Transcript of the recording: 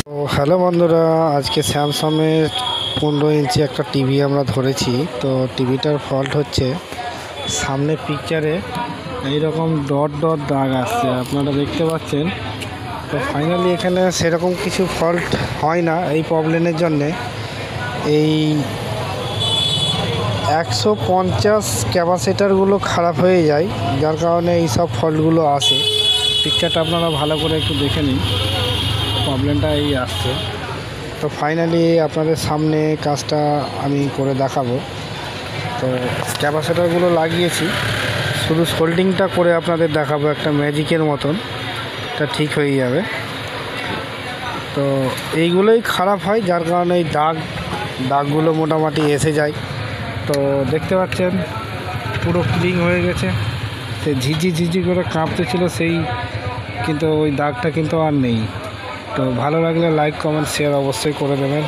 তো হ্যালো বন্ধুরা, আজকে স্যামসাংয়ের 15 ইঞ্চি একটা টিভি আমরা ধরেছি। তো টিভিটার ফল্ট হচ্ছে সামনে পিকচারে এইরকম ডট ডট দাগ আসছে, আপনারা দেখতে পাচ্ছেন। তো ফাইনালি এখানে সেরকম কিছু ফল্ট হয় না এই প্রবলেমের জন্যে। এই 150 ক্যাপাসিটারগুলো খারাপ হয়ে যায়, যার কারণে এই সব ফল্টগুলো আসে। পিকচারটা আপনারা ভালো করে একটু দেখে নিন, প্রবলেমটা এই আসছে। তো ফাইনালি আপনাদের সামনে কাজটা আমি করে দেখাবো। তো ক্যাপাসিটারগুলো লাগিয়েছি, শুধু সোল্ডিংটা করে আপনাদের দেখাবো একটা ম্যাজিকের মতন, এটা ঠিক হয়ে যাবে। তো এইগুলোই খারাপ হয়, যার কারণে এই দাগগুলো মোটামুটি এসে যায়। তো দেখতে পাচ্ছেন পুরো ক্লিন হয়ে গেছে। সে ঝিঝি করে কাঁপতেছিল সেই, কিন্তু ওই দাগটা কিন্তু আর নেই। তো ভালো লাগলে লাইক কমেন্ট শেয়ার অবশ্যই করে দেবেন।